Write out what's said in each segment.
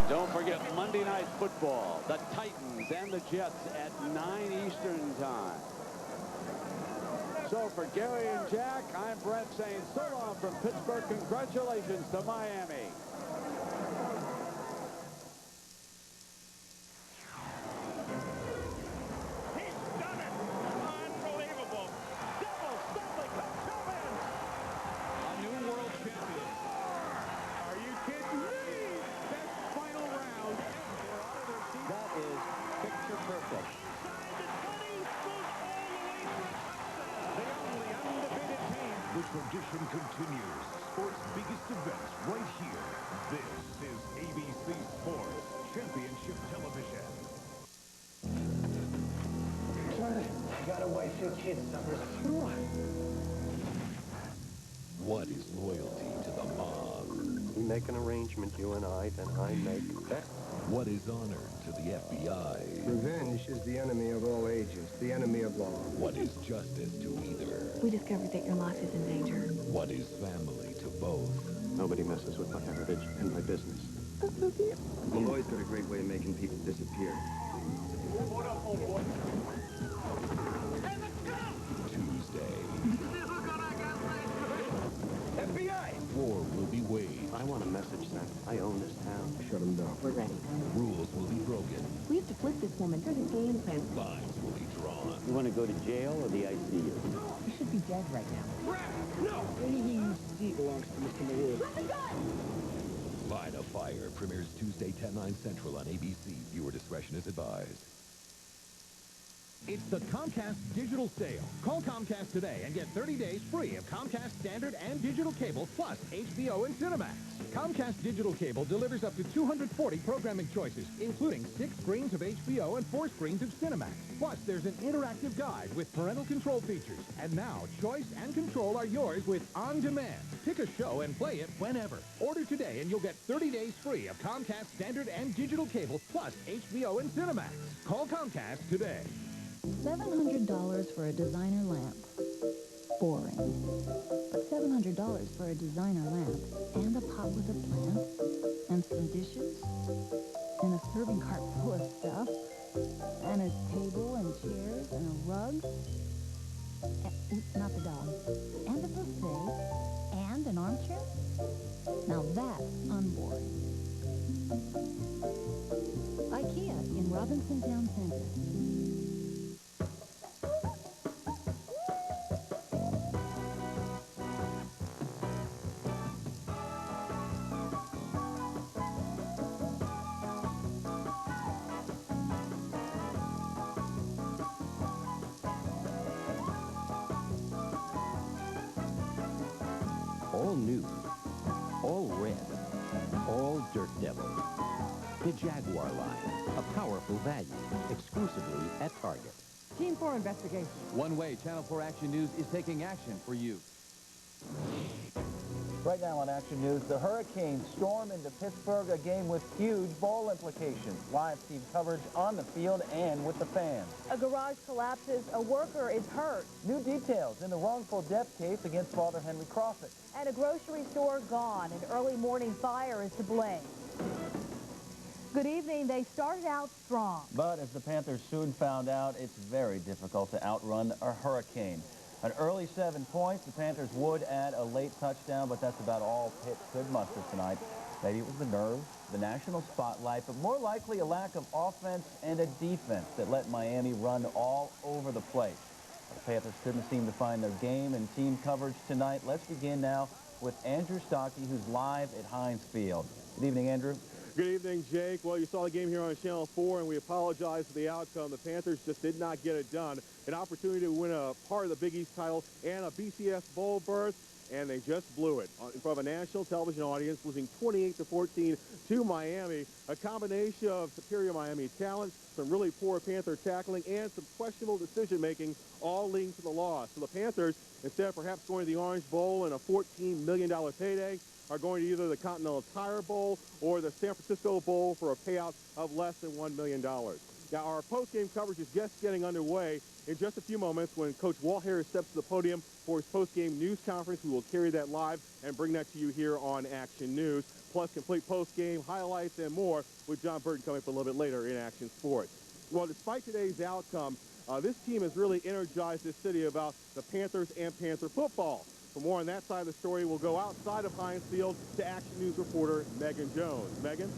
Don't forget Monday Night Football, the Titans and the Jets at 9 Eastern time. So for Gary and Jack, I'm Brett saying so long from Pittsburgh. Congratulations to Miami. He's done it. Unbelievable. Double Stanley Cup champions. A new world champion. Are you kidding me? Best final round ever. That is picture perfect. The tradition continues. Sports' biggest events right here. This is ABC Sports Championship Television. You got a wife and kids, Summers. What is loyalty to the mob? We make an arrangement, you and I, then I make that. What is honor to the FBI? Revenge is the enemy of all agents, the enemy of law. What is justice to either? We discovered that your life is in danger. What is family to both? Nobody messes with my heritage and my business. Malloy's got a great way of making people disappear. Tuesday. FBI! War will be waged. I want a message sent. I own this town. Shut him down. We're ready. Rules will be broken. We have to flip this woman. There's a game plan. Lines will be drawn. You want to go to jail or the ICU? You should be dead right now. No! Anything you see belongs to Mr. Malloy. Line of Fire premieres Tuesday, 10/9 Central on ABC. Viewer discretion is advised. It's the Comcast Digital Sale. Call Comcast today and get 30 days free of Comcast Standard and Digital Cable, plus HBO and Cinemax. Comcast Digital Cable delivers up to 240 programming choices, including 6 screens of HBO and 4 screens of Cinemax. Plus, there's an interactive guide with parental control features. And now, choice and control are yours with On Demand. Pick a show and play it whenever. Order today and you'll get 30 days free of Comcast Standard and Digital Cable, plus HBO and Cinemax. Call Comcast today. $700 for a designer lamp. Boring. But $700 for a designer lamp and a pot with a plant and some dishes and a serving cart full of stuff and a table and chairs and a rug. Not the dog. And a buffet and an armchair. Now that's unboring. IKEA in Robinson Town Center. All new, all red, all Dirt Devil. The Jaguar line, a powerful value, exclusively at Target. Team 4 investigation. One way, Channel 4 Action News is taking action for you. Right now on Action News, the hurricane storm into Pittsburgh, a game with huge bowl implications. Live team coverage on the field and with the fans. A garage collapses, a worker is hurt. New details in the wrongful death case against Father Henry Crawford. And a grocery store gone. An early morning fire is to blame. Good evening. They started out strong. But as the Panthers soon found out, it's very difficult to outrun a hurricane. An early 7 points. The Panthers would add a late touchdown, but that's about all Pitt could muster tonight. Maybe it was the nerves, the national spotlight, but more likely a lack of offense and a defense that let Miami run all over the place. The Panthers couldn't seem to find their game and team coverage tonight. Let's begin now with Andrew Stockey, who's live at Heinz Field. Good evening, Andrew. Good evening, Jake. Well, you saw the game here on Channel 4, and we apologize for the outcome. The Panthers just did not get it done. An opportunity to win a part of the Big East title and a BCS bowl berth, and they just blew it in front of a national television audience, losing 28-14 to Miami. A combination of superior Miami talent, some really poor Panther tackling, and some questionable decision-making, all leading to the loss. So the Panthers, instead of perhaps going to the Orange Bowl and a $14 million payday, are going to either the Continental Tire Bowl or the San Francisco Bowl for a payout of less than $1 million. Now, our post-game coverage is just getting underway in just a few moments when Coach Walt Harris steps to the podium for his post-game news conference. We will carry that live and bring that to you here on Action News, plus complete post-game highlights and more with John Burton coming up a little bit later in Action Sports. Well, despite today's outcome, this team has really energized this city about the Panthers and Panther football. For more on that side of the story, we'll go outside of Heinz Field to Action News reporter Megan Jones. Megan?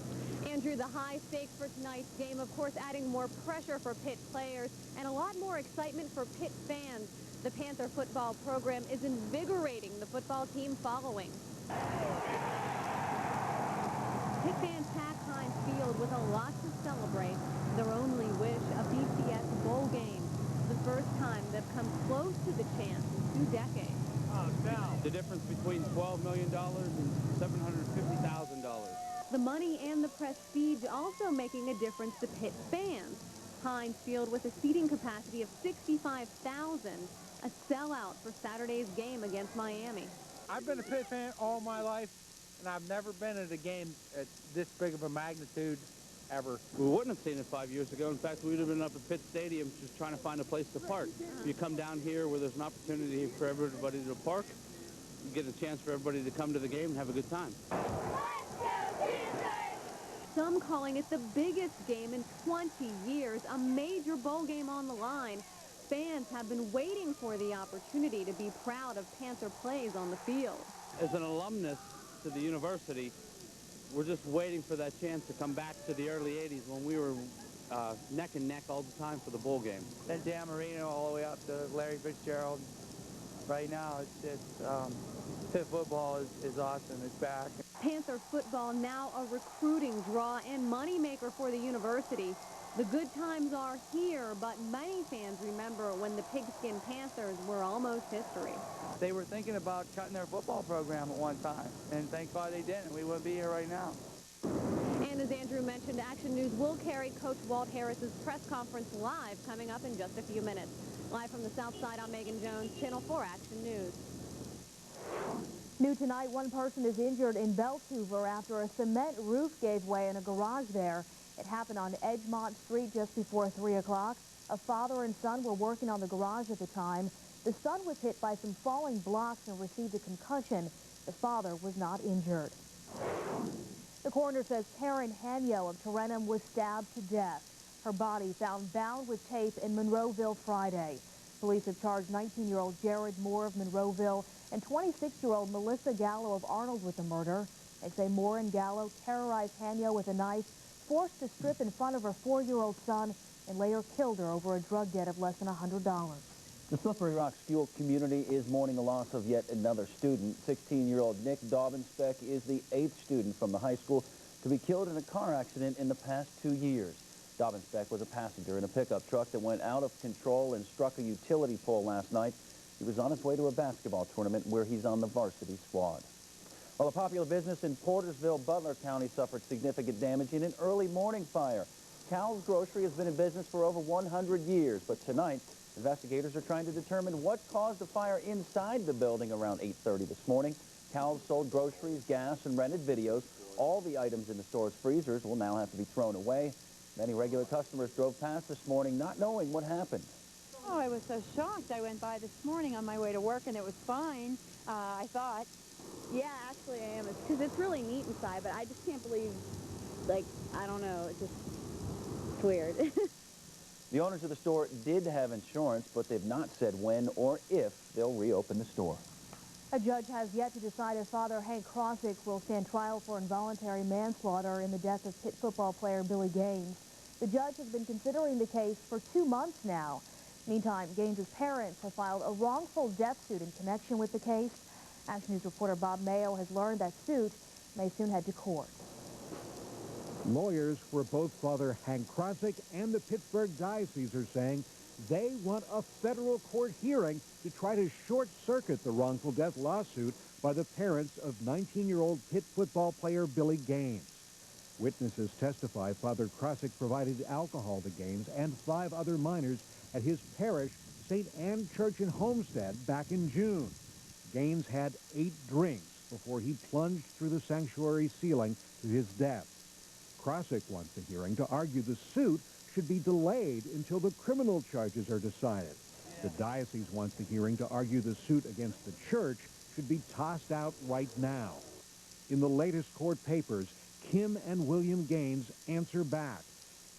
Andrew, the high stakes for tonight's game, of course, adding more pressure for Pitt players and a lot more excitement for Pitt fans. The Panther football program is invigorating the football team following. Pitt fans pack Heinz Field with a lot to celebrate. Their only wish, a BCS bowl game. The first time they've come close to the chance in 2 decades. The difference between $12 million and $750,000. The money and the prestige also making a difference to Pitt fans. Heinz Field with a seating capacity of 65,000, a sellout for Saturday's game against Miami. I've been a Pitt fan all my life, and I've never been at a game at this big of a magnitude ever. We wouldn't have seen it 5 years ago. In fact, we would have been up at Pitt Stadium just trying to find a place to park. If you come down here where there's an opportunity for everybody to park, you get a chance for everybody to come to the game and have a good time. Some calling it the biggest game in 20 years, a major bowl game on the line. Fans have been waiting for the opportunity to be proud of Panther plays on the field. As an alumnus to the university, we're just waiting for that chance to come back to the early 80s when we were neck and neck all the time for the bowl game. Then Dan Marino all the way up to Larry Fitzgerald. Right now, Pitt football is awesome. It's back. Panther football now a recruiting draw and moneymaker for the university. The good times are here, but many fans remember when the Pigskin Panthers were almost history. They were thinking about cutting their football program at one time, and thank God they didn't. We wouldn't be here right now. And as Andrew mentioned, Action News will carry Coach Walt Harris's press conference live coming up in just a few minutes. Live from the South Side, I'm Megan Jones, Channel 4 Action News. New tonight, one person is injured in Beltuver after a cement roof gave way in a garage there. It happened on Edgemont Street just before 3 o'clock. A father and son were working on the garage at the time. The son was hit by some falling blocks and received a concussion. The father was not injured. The coroner says Karen Hanyo of Tarentum was stabbed to death. Her body found bound with tape in Monroeville Friday. Police have charged 19-year-old Jared Moore of Monroeville and 26-year-old Melissa Gallo of Arnold with the murder. They say Moore and Gallo terrorized Hanyo with a knife, forced to strip in front of her 4-year-old son, and later killed her over a drug debt of less than $100. The Slippery Rock school community is mourning the loss of yet another student. 16-year-old Nick Daubenspec is the 8th student from the high school to be killed in a car accident in the past 2 years. Daubenspec was a passenger in a pickup truck that went out of control and struck a utility pole last night. He was on his way to a basketball tournament where he's on the varsity squad. Well, a popular business in Portersville, Butler County suffered significant damage in an early morning fire. Cal's Grocery has been in business for over 100 years, but tonight, investigators are trying to determine what caused the fire inside the building around 8:30 this morning. Cal's sold groceries, gas, and rented videos. All the items in the store's freezers will now have to be thrown away. Many regular customers drove past this morning not knowing what happened. Oh, I was so shocked. I went by this morning on my way to work, and it was fine, I thought. Yeah, actually I am, because it's really neat inside, but I just can't believe, like, I don't know, it's weird. The owners of the store did have insurance, but they've not said when or if they'll reopen the store. A judge has yet to decide if Father Hank Krosick will stand trial for involuntary manslaughter in the death of Pitt football player Billy Gaines. The judge has been considering the case for 2 months now. Meantime, Gaines's parents have filed a wrongful death suit in connection with the case. Action News reporter Bob Mayo has learned that suit may soon head to court. Lawyers for both Father Hank Krosick and the Pittsburgh Diocese are saying they want a federal court hearing to try to short-circuit the wrongful death lawsuit by the parents of 19-year-old Pitt football player Billy Gaines. Witnesses testify Father Krosick provided alcohol to Gaines and 5 other minors at his parish, St. Anne Church in Homestead, back in June. Gaines had 8 drinks before he plunged through the sanctuary ceiling to his death. Krosick wants the hearing to argue the suit should be delayed until the criminal charges are decided. The diocese wants the hearing to argue the suit against the church should be tossed out right now. In the latest court papers, Kim and William Gaines answer back.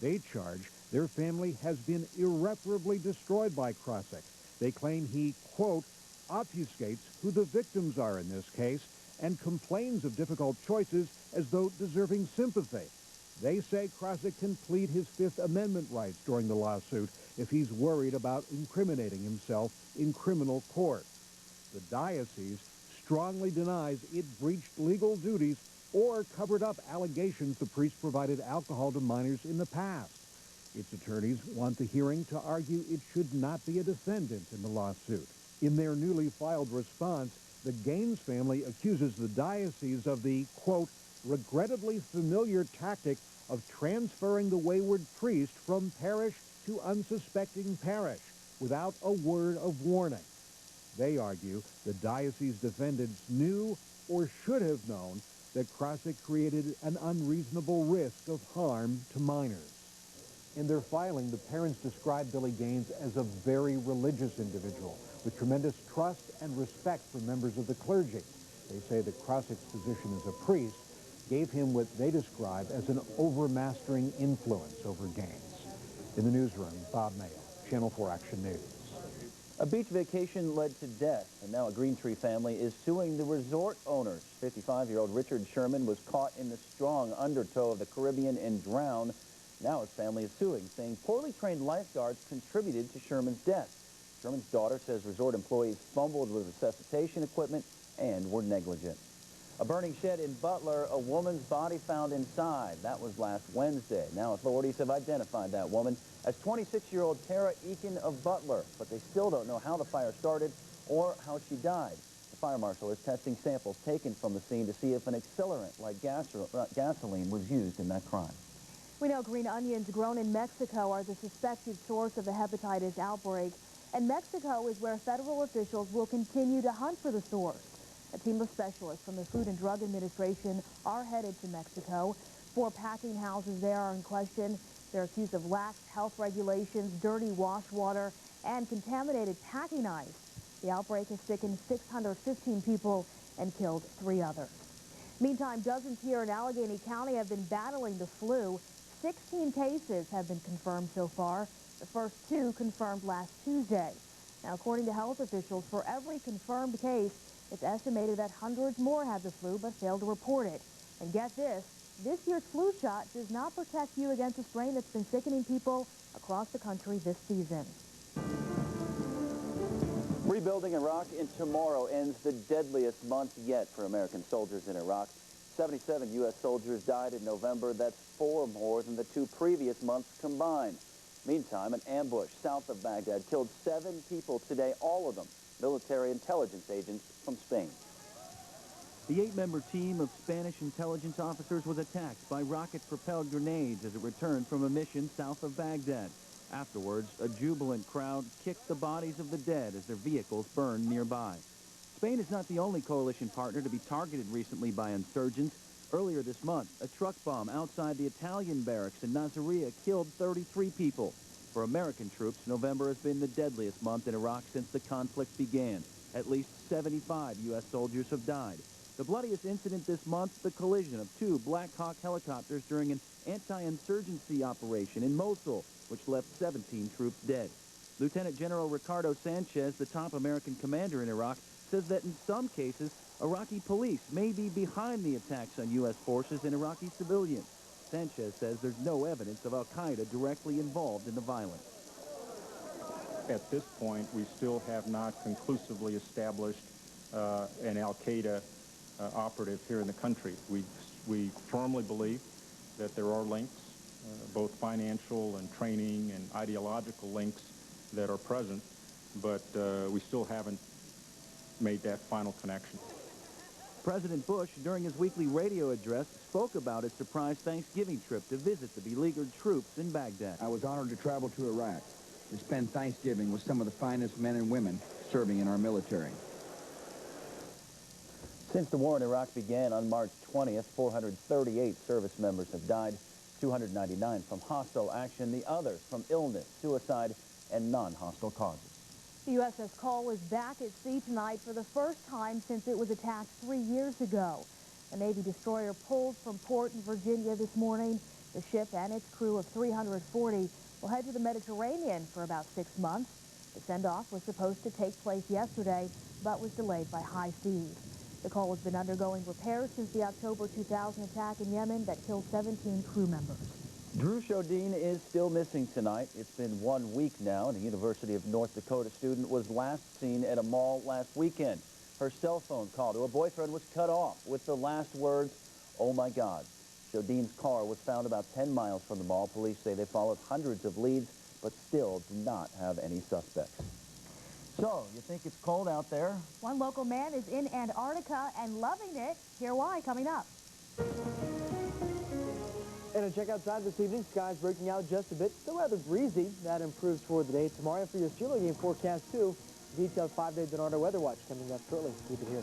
They charge their family has been irreparably destroyed by Crossick. They claim he, quote, obfuscates who the victims are in this case and complains of difficult choices as though deserving sympathy. They say Crossick can plead his Fifth Amendment rights during the lawsuit if he's worried about incriminating himself in criminal court. The diocese strongly denies it breached legal duties or covered up allegations the priest provided alcohol to minors in the past. Its attorneys want the hearing to argue it should not be a defendant in the lawsuit. In their newly filed response, the Gaines family accuses the diocese of the, quote, regrettably familiar tactic of transferring the wayward priest from parish to unsuspecting parish without a word of warning. They argue the diocese defendants knew or should have known that Crossick created an unreasonable risk of harm to minors. In their filing, the parents described Billy Gaines as a very religious individual with tremendous trust and respect for members of the clergy. They say that Crossick's position as a priest gave him what they describe as an overmastering influence over Gaines. In the newsroom, Bob Mayo, Channel 4 Action News. A beach vacation led to death, and now a Green Tree family is suing the resort owners. 55-year-old Richard Sherman was caught in the strong undertow of the Caribbean and drowned. Now his family is suing, saying poorly trained lifeguards contributed to Sherman's death. Sherman's daughter says resort employees fumbled with resuscitation equipment and were negligent. A burning shed in Butler, a woman's body found inside. That was last Wednesday. Now authorities have identified that woman as 26-year-old Tara Eakin of Butler, but they still don't know how the fire started or how she died. The fire marshal is testing samples taken from the scene to see if an accelerant like gasoline was used in that crime. We know green onions grown in Mexico are the suspected source of the hepatitis outbreak, and Mexico is where federal officials will continue to hunt for the source. A team of specialists from the Food and Drug Administration are headed to Mexico. 4 packing houses there are in question. They're accused of lax health regulations, dirty wash water, and contaminated packing ice. The outbreak has sickened 615 people and killed 3 others. Meantime, dozens here in Allegheny County have been battling the flu. 16 cases have been confirmed so far. The first 2 confirmed last Tuesday. Now, according to health officials, for every confirmed case, it's estimated that hundreds more had the flu but failed to report it. And get this year's flu shot does not protect you against a strain that's been sickening people across the country this season. Rebuilding Iraq in tomorrow ends the deadliest month yet for American soldiers in Iraq. 77 U.S. soldiers died in November. That's 4 more than the 2 previous months combined. Meantime, an ambush south of Baghdad killed 7 people today, all of them military intelligence agents from Spain. The 8-member team of Spanish intelligence officers was attacked by rocket-propelled grenades as it returned from a mission south of Baghdad. Afterwards, a jubilant crowd kicked the bodies of the dead as their vehicles burned nearby. Spain is not the only coalition partner to be targeted recently by insurgents. Earlier this month, a truck bomb outside the Italian barracks in Nasiriyah killed 33 people. For American troops, November has been the deadliest month in Iraq since the conflict began. At least 75 U.S. soldiers have died. The bloodiest incident this month, the collision of 2 Black Hawk helicopters during an anti-insurgency operation in Mosul, which left 17 troops dead. Lieutenant General Ricardo Sanchez, the top American commander in Iraq, says that in some cases, Iraqi police may be behind the attacks on U.S. forces and Iraqi civilians. Sanchez says there's no evidence of al-Qaeda directly involved in the violence. At this point, we still have not conclusively established an al-Qaeda operative here in the country. We firmly believe that there are links, both financial and training and ideological links that are present, but we still haven't made that final connection. President Bush, during his weekly radio address, spoke about his surprise Thanksgiving trip to visit the beleaguered troops in Baghdad. I was honored to travel to Iraq to spend Thanksgiving with some of the finest men and women serving in our military. Since the war in Iraq began on March 20th, 438 service members have died, 299 from hostile action, the others from illness, suicide, and non-hostile causes. The USS Cole is back at sea tonight for the first time since it was attacked 3 years ago. A Navy destroyer pulled from port in Virginia this morning. The ship and its crew of 340 will head to the Mediterranean for about 6 months. The send-off was supposed to take place yesterday, but was delayed by high seas. The Cole has been undergoing repairs since the October 2000 attack in Yemen that killed 17 crew members. Drew Shodine is still missing tonight. It's been 1 week now, and a University of North Dakota student was last seen at a mall last weekend. Her cell phone call to her boyfriend was cut off with the last words, "Oh my God." Shodine's car was found about 10 miles from the mall. Police say they followed hundreds of leads, but still do not have any suspects. So, you think it's cold out there? One local man is in Antarctica and loving it. Hear why coming up. And a check outside this evening, skies breaking out just a bit. Still rather breezy. That improves toward the day tomorrow. For your Steeler game forecast, too, detailed 5-day Donardo weather watch coming up shortly. Keep it here.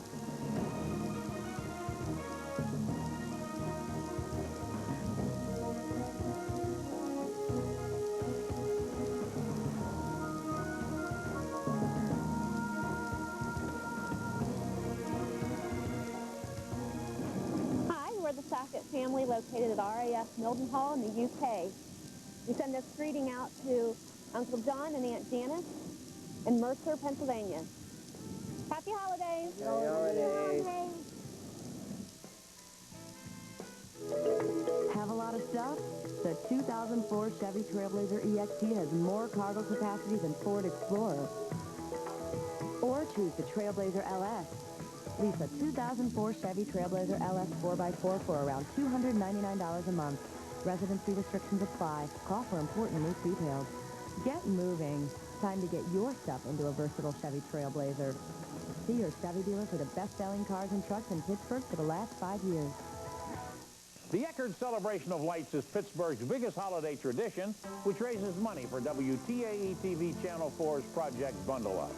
Sackett family located at RAF Mildenhall in the UK. We send this greeting out to Uncle John and Aunt Janice in Mercer, Pennsylvania. Happy holidays! Happy holidays! Have a lot of stuff? The 2004 Chevy Trailblazer EXT has more cargo capacity than Ford Explorer. Or choose the Trailblazer LS. Lease a 2004 Chevy Trailblazer LS 4x4 for around $299 a month. Residency restrictions apply. Call for important lease details. Get moving. Time to get your stuff into a versatile Chevy Trailblazer. See your Chevy dealer for the best-selling cars and trucks in Pittsburgh for the last 5 years. The Eckerd Celebration of Lights is Pittsburgh's biggest holiday tradition, which raises money for WTAE TV Channel 4's Project Bundle Up.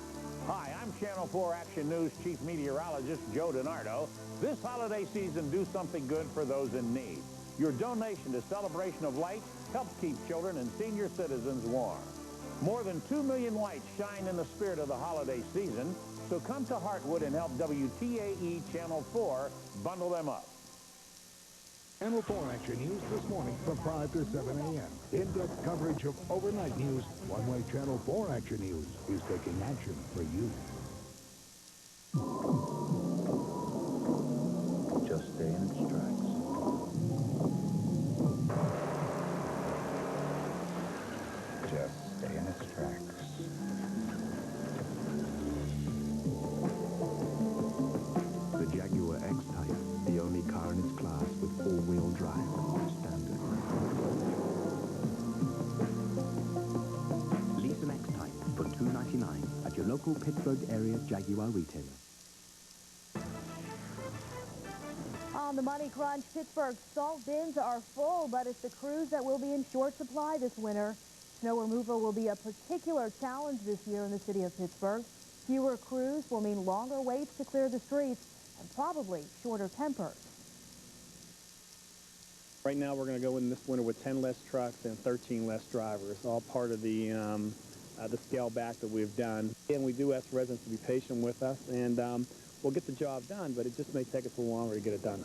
Hi, I'm Channel 4 Action News Chief Meteorologist Joe DiNardo. This holiday season, do something good for those in need. Your donation to Celebration of Lights helps keep children and senior citizens warm. More than 2 million lights shine in the spirit of the holiday season, so come to Hartwood and help WTAE Channel 4 bundle them up. Channel 4 Action News this morning from 5 to 7 a.m. In-depth coverage of overnight news. One way Channel 4 Action News is taking action for you. Just stay in its tracks. Just stay in its tracks. The Jaguar X-Type, the only car in its class with all-wheel drive, standard. Lease an X-Type for $299 at your local Pittsburgh area Jaguar retailer. On the money crunch, Pittsburgh's salt bins are full, but it's the crews that will be in short supply this winter. Snow removal will be a particular challenge this year in the city of Pittsburgh. Fewer crews will mean longer waits to clear the streets and probably shorter tempers. Right now, we're going to go in this winter with 10 less trucks and 13 less drivers, all part of the scale back that we've done. And we do ask residents to be patient with us, and we'll get the job done, but it just may take us a little longer to get it done.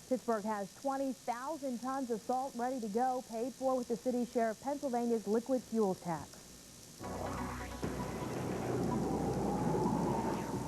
Pittsburgh has 20,000 tons of salt ready to go, paid for with the city's share of Pennsylvania's liquid fuel tax.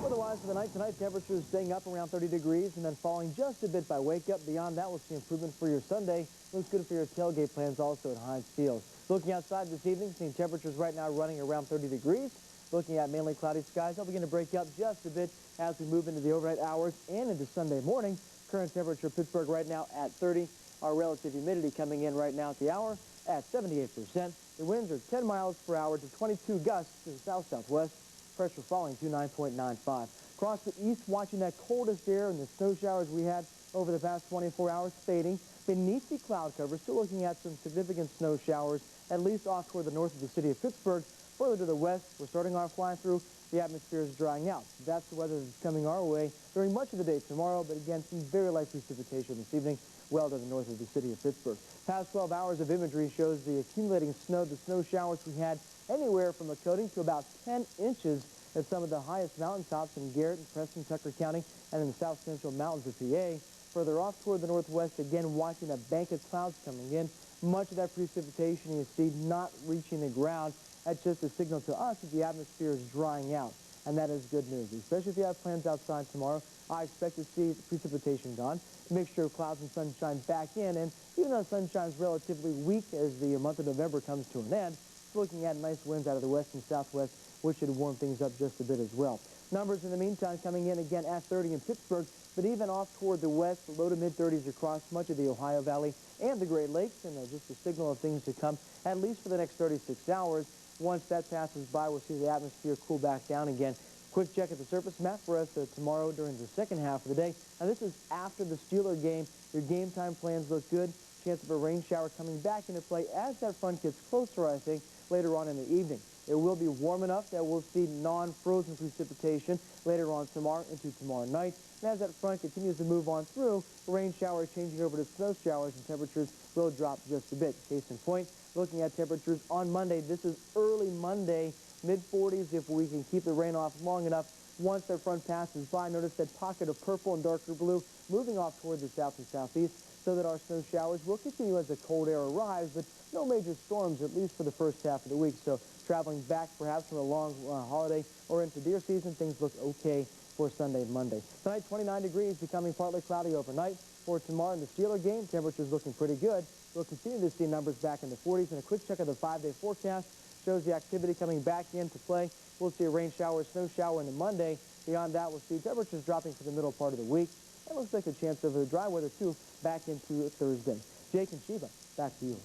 Weather-wise for the night tonight, temperatures staying up around 30 degrees and then falling just a bit by wake-up. Beyond that, we'll see improvement for your Sunday. Looks good for your tailgate plans also at Heinz Field. Looking outside this evening, seeing temperatures right now running around 30 degrees. Looking at mainly cloudy skies, they'll begin to break up just a bit as we move into the overnight hours and into Sunday morning. Current temperature Pittsburgh right now at 30. Our relative humidity coming in right now at the hour at 78%. The winds are 10 miles per hour to 22 gusts to the south-southwest. Pressure falling to 9.95. Across the east, watching that coldest air and the snow showers we had over the past 24 hours fading. Beneath the cloud cover, still looking at some significant snow showers, at least off toward the north of the city of Pittsburgh. Further to the west, we're starting our fly through. The atmosphere is drying out. That's the weather that's coming our way during much of the day tomorrow, but again, some very light precipitation this evening. well to the north of the city of Pittsburgh. Past 12 hours of imagery shows the accumulating snow, the snow showers we had anywhere from a coating to about 10 inches at some of the highest mountaintops in Garrett and Preston, Tucker County, and in the south central mountains of PA. Further off toward the northwest, again watching a bank of clouds coming in. Much of that precipitation you see not reaching the ground. That's just a signal to us that the atmosphere is drying out, and that is good news, especially if you have plans outside tomorrow. I expect to see precipitation gone, mixture of clouds and sunshine back in, and even though sunshine is relatively weak as the month of November comes to an end, looking at nice winds out of the west and southwest, which should warm things up just a bit as well. Numbers in the meantime coming in again at 30 in Pittsburgh, but even off toward the west, low to mid-30s across much of the Ohio Valley and the Great Lakes, and just a signal of things to come, at least for the next 36 hours. Once that passes by, we'll see the atmosphere cool back down again. Quick check at the surface map for us tomorrow during the second half of the day. Now, this is after the Steeler game. Your game time plans look good. Chance of a rain shower coming back into play as that front gets closer, I think, later on in the evening. It will be warm enough that we'll see non-frozen precipitation later on tomorrow into tomorrow night. And as that front continues to move on through, rain showers changing over to snow showers, and temperatures will drop just a bit. Case in point, looking at temperatures on Monday, this is early Monday, mid-40s if we can keep the rain off long enough. Once that front passes by, notice that pocket of purple and darker blue moving off toward the south and southeast, so that our snow showers will continue as the cold air arrives, but no major storms, at least for the first half of the week. So traveling back perhaps from a long holiday or into deer season, things look okay for Sunday and Monday. Tonight, 29 degrees, becoming partly cloudy overnight. For tomorrow in the Steeler game, temperatures looking pretty good. We'll continue to see numbers back in the 40s, and a quick check of the 5-day forecast shows the activity coming back into play. We'll see a rain shower, snow shower into Monday. Beyond that, we'll see temperatures dropping for the middle part of the week. It looks like a chance of a dry weather, too, back into Thursday. Jake and Sheba, back to you.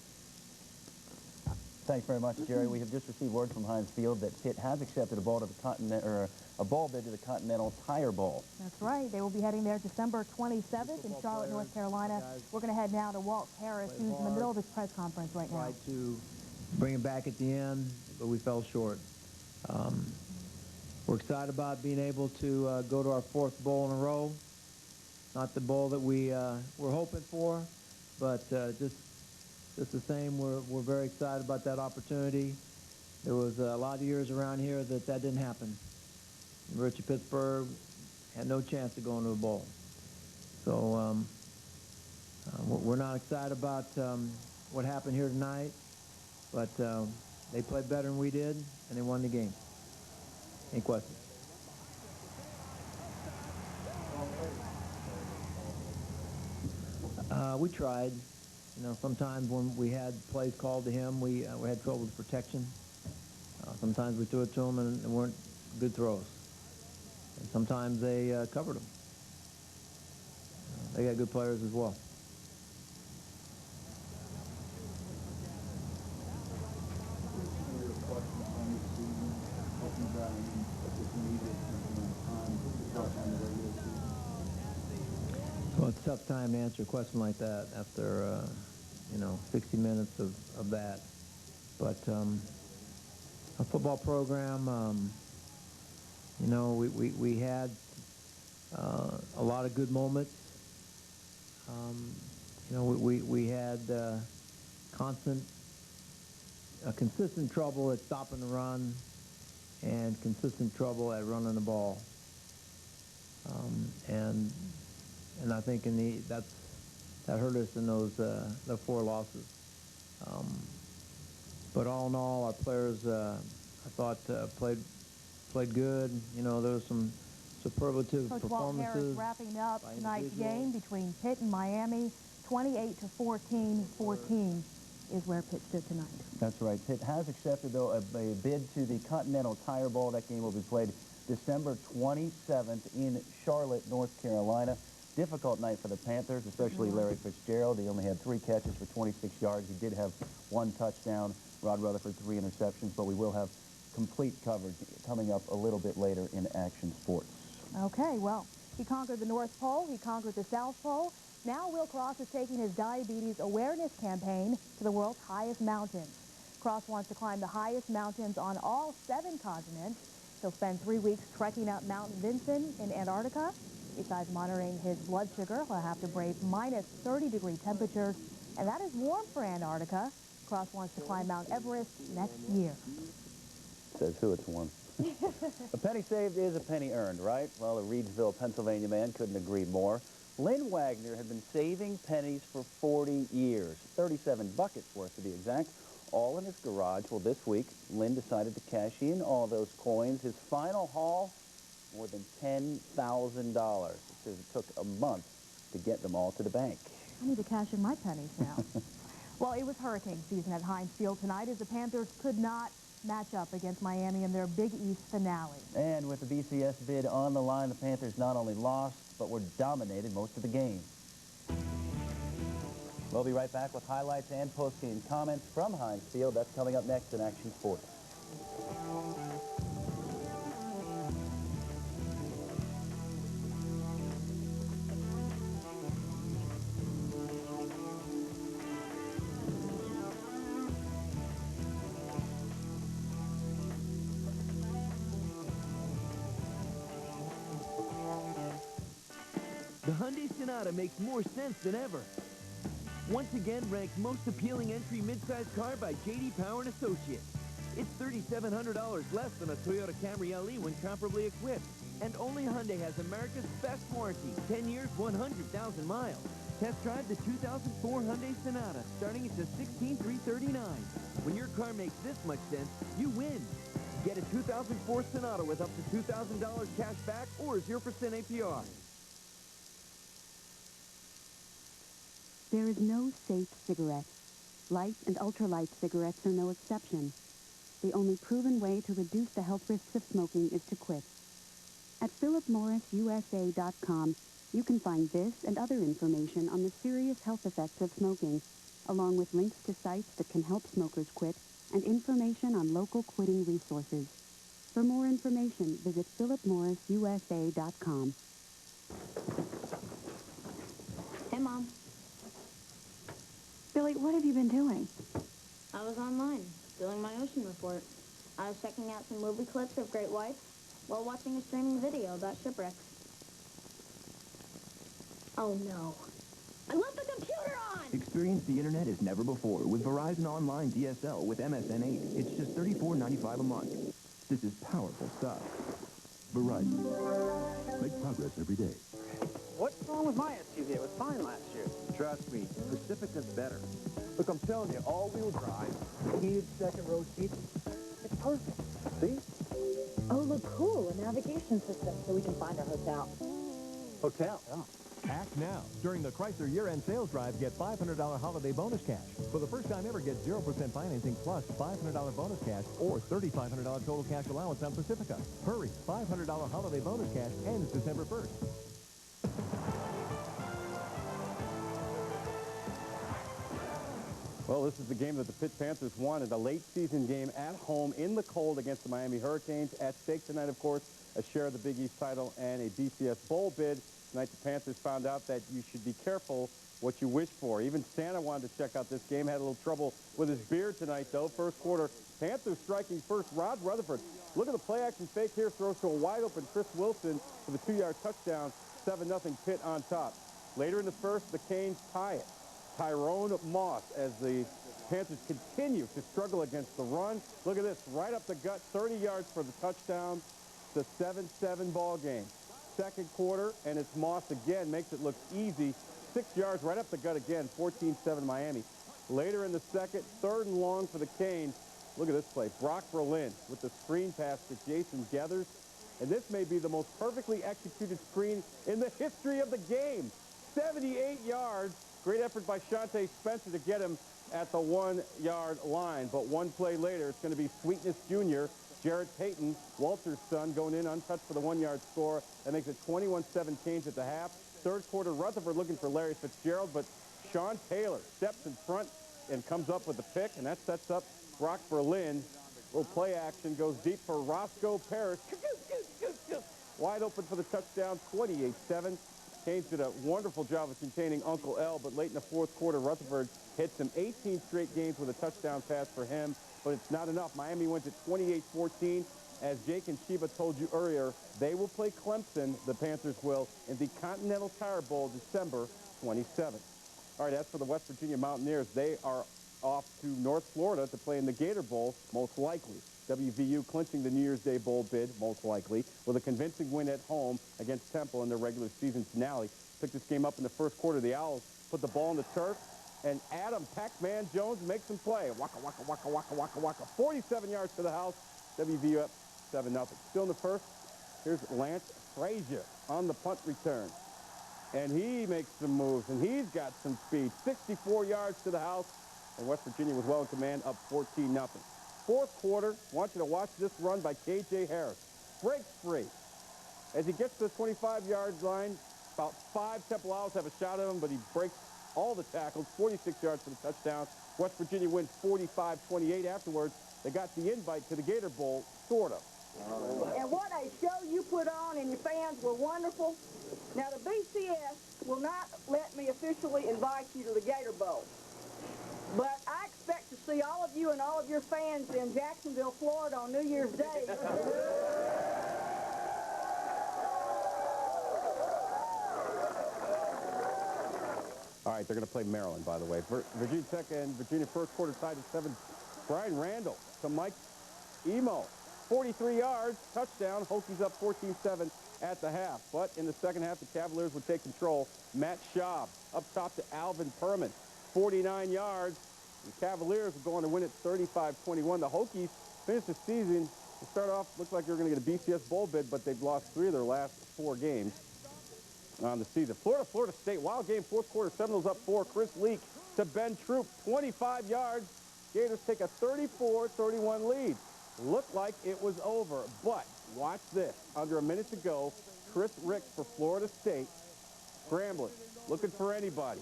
Thanks very much, Jerry. We have just received word from Heinz Field that Pitt has accepted a ball to the a ball bid to the Continental Tire Bowl. That's right. They will be heading there December 27th in Charlotte, North Carolina. We're going to head now to Walt Harris, who's in the middle of his press conference right now. Tried to bring it back at the end, but we fell short. We're excited about being able to go to our fourth bowl in a row. Not the bowl that we were hoping for, but just the same, we're very excited about that opportunity. There was a lot of years around here that didn't happen. University of Pittsburgh had no chance of going to a bowl. So we're not excited about what happened here tonight, but they played better than we did, and they won the game. Any questions? We tried. You know, sometimes when we had plays called to him, we had trouble with protection. Sometimes we threw it to him and they weren't good throws. And sometimes they covered them. They got good players as well. Well, it's a tough time to answer a question like that after, you know, 60 minutes of that. But a football program, you know, we had a lot of good moments. You know, we had consistent trouble at stopping the run and consistent trouble at running the ball. And I think that hurt us in those the 4 losses. But all in all, our players, I thought, played good. You know, there was some superlative Coach performances. Walt Harris wrapping up tonight's game between Pitt and Miami. 28-14 is where Pitt stood tonight. That's right. Pitt has accepted, though, a bid to the Continental Tire Bowl. That game will be played December 27th in Charlotte, North Carolina. Difficult night for the Panthers, especially Larry Fitzgerald. He only had 3 catches for 26 yards. He did have 1 touchdown. Rod Rutherford 3 interceptions, but we will have complete coverage coming up a little bit later in Action Sports. Okay, well, he conquered the North Pole. He conquered the South Pole. Now Will Cross is taking his diabetes awareness campaign to the world's highest mountains. Cross wants to climb the highest mountains on all 7 continents. He'll spend 3 weeks trekking up Mount Vinson in Antarctica. Besides monitoring his blood sugar, he'll have to brave minus 30-degree temperatures, and that is warm for Antarctica. Cross wants to climb Mount Everest next year. Says who it's warm. A penny saved is a penny earned, right? Well, a Reedsville, Pennsylvania man couldn't agree more. Lynn Wagner had been saving pennies for 40 years, 37 buckets worth to be exact, all in his garage. Well, this week, Lynn decided to cash in all those coins. His final haul, more than $10,000. It says it took a month to get them all to the bank. I need to cash in my pennies now. Well, it was hurricane season at Heinz Field tonight as the Panthers could not match up against Miami in their Big East finale. And with the BCS bid on the line, the Panthers not only lost, but were dominated most of the game. We'll be right back with highlights and post-game comments from Heinz Field. That's coming up next in Action Sports. The Hyundai Sonata makes more sense than ever. Once again ranked most appealing entry midsize car by J.D. Power & Associates. It's $3,700 less than a Toyota Camry LE when comparably equipped. And only Hyundai has America's best warranty, 10 years, 100,000 miles. Test drive the 2004 Hyundai Sonata, starting at just $16,339. When your car makes this much sense, you win. Get a 2004 Sonata with up to $2,000 cash back or 0% APR. There is no safe cigarette. Light and ultralight cigarettes are no exception. The only proven way to reduce the health risks of smoking is to quit. At philipmorrisusa.com, you can find this and other information on the serious health effects of smoking, along with links to sites that can help smokers quit and information on local quitting resources. For more information, visit philipmorrisusa.com. Hey, Mom. Billy, what have you been doing? I was online, doing my ocean report. I was checking out some movie clips of great whites while watching a streaming video about shipwrecks. Oh, no. I left the computer on! Experience the internet as never before with Verizon Online DSL with MSN8. It's just $34.95 a month. This is powerful stuff. Verizon. Make progress every day. What's wrong with my SUV? It was fine last year. Trust me, Pacifica's better. Look, I'm telling you, all-wheel drive, heated second-row seats, it's perfect. See? Oh, look cool, a navigation system so we can find our hotel. Hotel, oh. Act now. During the Chrysler year-end sales drive, get $500 holiday bonus cash. For the first time ever, get 0% financing plus $500 bonus cash or $3,500 total cash allowance on Pacifica. Hurry, $500 holiday bonus cash ends December 1st. Well, this is the game that the Pitt Panthers won in a late-season game at home in the cold against the Miami Hurricanes. At stake tonight, of course, a share of the Big East title and a BCS Bowl bid. Tonight, the Panthers found out that you should be careful what you wish for. Even Santa wanted to check out this game, had a little trouble with his beard tonight, though. First quarter, Panthers striking first. Rod Rutherford, look at the play-action fake here, throws to a wide-open Chris Wilson for the 2-yard touchdown, 7-0 Pitt on top. Later in the first, the Canes tie it. Tyrone Moss as the Panthers continue to struggle against the run. Look at this, right up the gut, 30 yards for the touchdown. It's a 7-7 ball game. Second quarter, and it's Moss again, makes it look easy. 6 yards right up the gut again, 14-7 Miami. Later in the second, 3rd and long for the Canes. Look at this play. Brock Berlin with the screen pass to Jason Geathers. And this may be the most perfectly executed screen in the history of the game. 78 yards. Great effort by Shante Spencer to get him at the 1-yard line. But one play later, it's going to be Sweetness Jr., Jarrett Payton, Walter's son, going in untouched for the 1-yard score. That makes it 21-7 Canes at the half. Third quarter, Rutherford looking for Larry Fitzgerald, but Sean Taylor steps in front and comes up with the pick, and that sets up Brock Berlin. Little play action goes deep for Roscoe Parrish. Wide open for the touchdown, 28-7. Canes did a wonderful job of containing Uncle L, but late in the fourth quarter, Rutherford hits him 18 straight games with a touchdown pass for him, but it's not enough. Miami wins at 28-14. As Jake and Sheba told you earlier, they will play Clemson, the Panthers will, in the Continental Tire Bowl December 27th. All right, as for the West Virginia Mountaineers, they are off to North Florida to play in the Gator Bowl, most likely. WVU clinching the New Year's Day Bowl bid, most likely, with a convincing win at home against Temple in their regular season finale. Picked this game up in the first quarter. The Owls put the ball on the turf, and Adam Pac-Man Jones makes them play. Waka, waka, waka, waka, waka, waka. 47 yards to the house. WVU up 7-0. Still in the first, here's Lance Frazier on the punt return. And he makes some moves, and he's got some speed. 64 yards to the house, and West Virginia was well in command, up 14-0. Fourth quarter, I want you to watch this run by K.J. Harris. Breaks free. As he gets to the 25-yard line, about 5 Temple Owls have a shot at him, but he breaks all the tackles, 46 yards for the touchdown. West Virginia wins 45-28 afterwards. They got the invite to the Gator Bowl, sort of. And what a show you put on, and your fans were wonderful. Now, the BCS will not let me officially invite you to the Gator Bowl. But I expect to see all of you and all of your fans in Jacksonville, Florida on New Year's Day. All right, they're going to play Maryland, by the way. Virginia Tech and Virginia first quarter tied at 7. Brian Randall to Mike Emo. 43 yards, touchdown. Hokies up 14-7 at the half. But in the second half, the Cavaliers would take control. Matt Schaub up top to Alvin Perman. 49 yards. The Cavaliers would go on to win it 35-21. The Hokies finished the season. To start off, looked like they were going to get a BCS bowl bid, but they've lost 3 of their last 4 games on the season. Florida State, wild game, fourth quarter, Seminoles up 4. Chris Leak to Ben Troop, 25 yards. Gators take a 34-31 lead. Looked like it was over, but watch this. Under a minute to go, Chris Ricks for Florida State, scrambling, looking for anybody.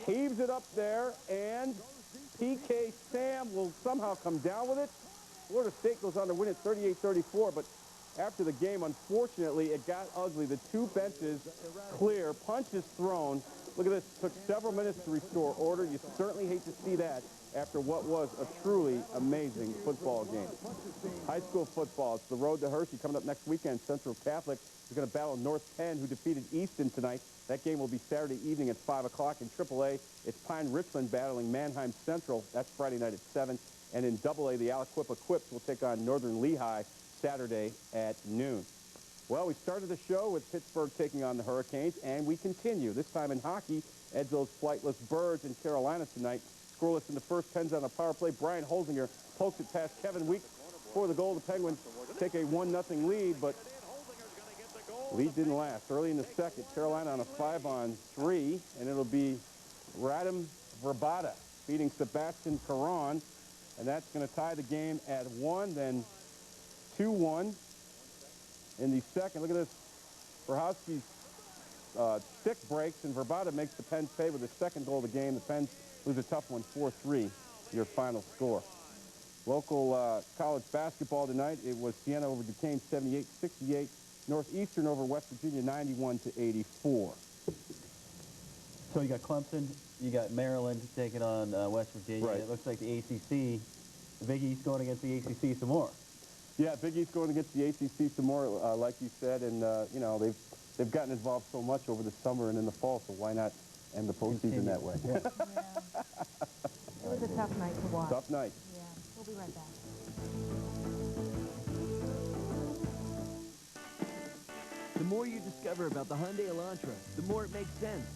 Heaves it up there, and PK Sam will somehow come down with it. Florida State goes on to win it 38-34, but after the game, unfortunately, it got ugly. The 2 benches clear, punches thrown. Look at this, took several minutes to restore order. You certainly hate to see that after what was a truly amazing football game. High school football, it's the road to Hershey coming up next weekend. Central Catholic is going to battle North Penn, who defeated Easton tonight. That game will be Saturday evening at 5 o'clock. In AAA, it's Pine Richland battling Manheim Central. That's Friday night at 7. And in AA, the Aliquippa Quips will take on Northern Lehigh Saturday at noon. Well, we started the show with Pittsburgh taking on the Hurricanes, and we continue. This time in hockey, Edzo's flightless Birds in Carolina tonight. Scoreless in the first, Pens on a power play. Brian Holzinger pokes it past Kevin Weeks for the goal. The Penguins take a 1-0 lead, but lead didn't last. Early in the second, Carolina on a 5-on-3, and it'll be Radim Verbata beating Sebastian Caron, and that's going to tie the game at 1, then 2-1 in the second. Look at this. Verhowski's stick breaks, and Verbata makes the Pens pay with his second goal of the game. The Pens lose a tough one, 4-3, your final score. Local college basketball tonight, it was Siena over Duquesne, 78-68. Northeastern over West Virginia, 91-84. So you got Clemson, you got Maryland taking on West Virginia. Right. It looks like the ACC, the Big East going against the ACC some more. Yeah, Big East going against the ACC some more, like you said, and you know, they've gotten involved so much over the summer and in the fall, so why not end the postseason that way? Yeah. It was a tough night to watch. Tough night. Yeah, we'll be right back. The more you discover about the Hyundai Elantra, the more it makes sense.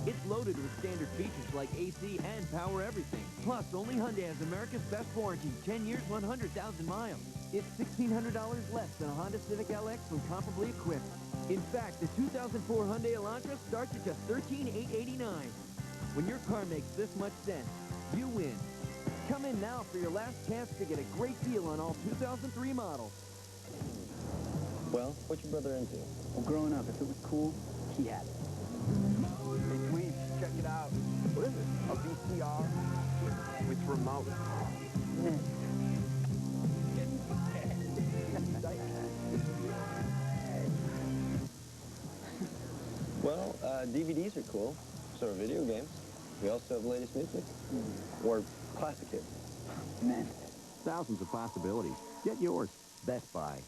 It's loaded with standard features like AC and power everything. Plus, only Hyundai has America's best warranty, 10 years, 100,000 miles. It's $1,600 less than a Honda Civic LX when comparably equipped. In fact, the 2004 Hyundai Elantra starts at just $13,889. When your car makes this much sense, you win. Come in now for your last chance to get a great deal on all 2003 models. Well, what's your brother into? Well, growing up, if it was cool, he had it. Hey, Tweet, check it out. What is it? A VCR with remote. Well, DVDs are cool. So are video games. We also have latest music. Or classic hits. Man. Thousands of possibilities. Get yours. Best Buy.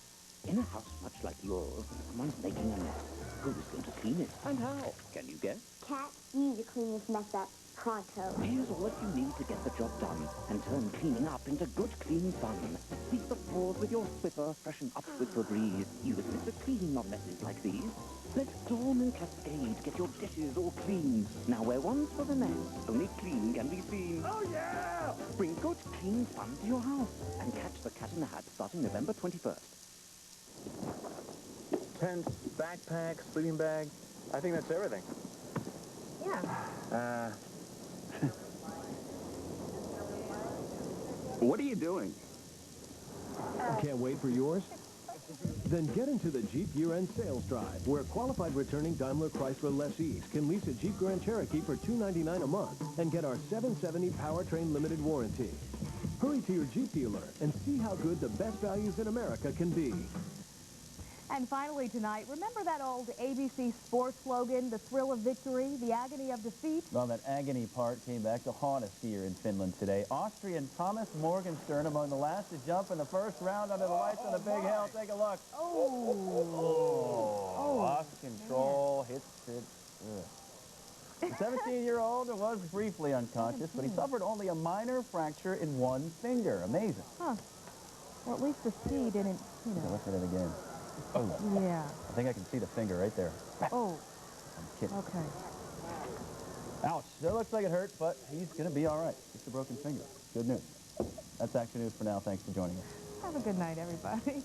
In a house much like yours, someone's making a mess. Who's going to clean it? And how? Can you guess? Cat, you need to clean this mess up pronto. Here's what you need to get the job done and turn cleaning up into good clean fun. Sweep the floors with your Swiffer, freshen up with Febreze. Use Mr. Clean on messes like these. Let Dawn and Cascade get your dishes all clean. Now where one's for the mess, only clean can be seen. Oh yeah! Bring good clean fun to your house and catch the Cat in the Hat starting November 21st. Tent, backpack, sleeping bag. I think that's everything. Yeah. What are you doing? Can't wait for yours? Then get into the Jeep year-end sales drive, where qualified returning Daimler Chrysler lessees can lease a Jeep Grand Cherokee for $299 a month and get our 770 powertrain limited warranty. Hurry to your Jeep dealer and see how good the best values in America can be. And finally tonight, remember that old ABC sports slogan, the thrill of victory, the agony of defeat? Well, that agony part came back to haunt us here in Finland today. Austrian Thomas Morgenstern among the last to jump in the first round under the lights on the big hill. Take a look. Lost control, hits it. The 17-year-old was briefly unconscious, but he suffered only a minor fracture in one finger. Amazing. Huh. Well, at least the ski didn't, you know. Look at it again. Oh. Yeah. I think I can see the finger right there. Oh. I'm kidding. Okay. Ouch. Still looks like it hurt, but he's going to be all right. Just a broken finger. Good news. That's Action News for now. Thanks for joining us. Have a good night, everybody.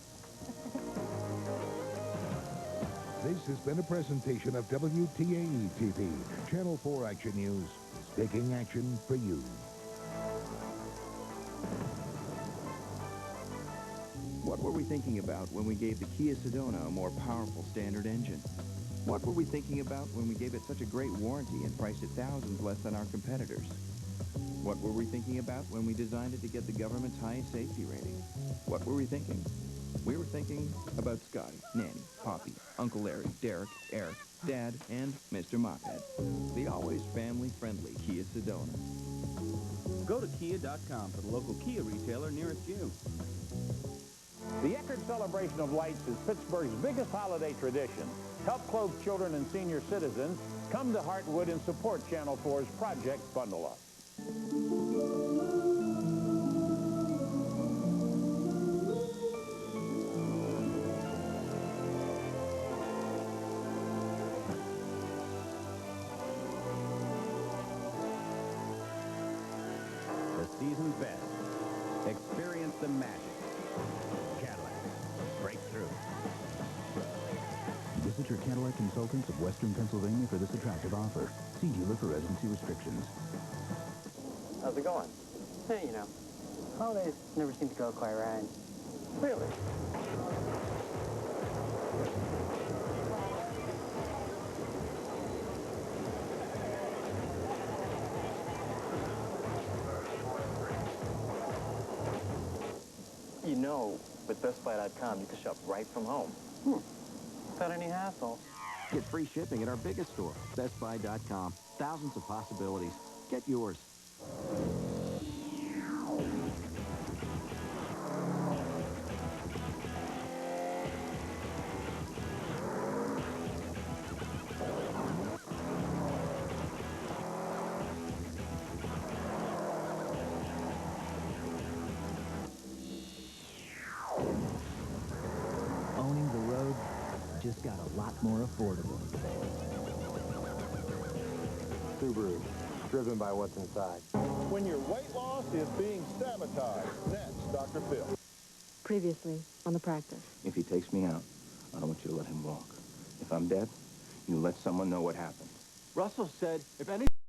This has been a presentation of WTAE TV, Channel 4 Action News, taking action for you. What were we thinking about when we gave the Kia Sedona a more powerful standard engine? What were we thinking about when we gave it such a great warranty and priced it thousands less than our competitors? What were we thinking about when we designed it to get the government's highest safety rating? What were we thinking? We were thinking about Scotty, Nanny, Poppy, Uncle Larry, Derek, Eric, Dad, and Mr. Mophead. The always family-friendly Kia Sedona. Go to Kia.com for the local Kia retailer nearest you. The Eckerd Celebration of Lights is Pittsburgh's biggest holiday tradition. Help clothe children and senior citizens. Come to Heartwood and support Channel 4's Project Bundle Up. The season's best. Experience the magic. Cadillac. Breakthrough. Visit your Cadillac consultants of Western Pennsylvania for this attractive offer. See dealer for residency restrictions. How's it going? Hey, you know, holidays never seem to go quite right. Really? You know, with BestBuy.com, you can shop right from home. Without any hassle. Get free shipping at our biggest store, BestBuy.com. Thousands of possibilities. Get yours. Owning the road just got a lot more affordable. Subaru, driven by what's inside. When your weight loss is being sabotaged. Next, Dr. Phil. Previously on the practice. If he takes me out, I don't want you to let him walk. If I'm dead, you let someone know what happened. Russell said if any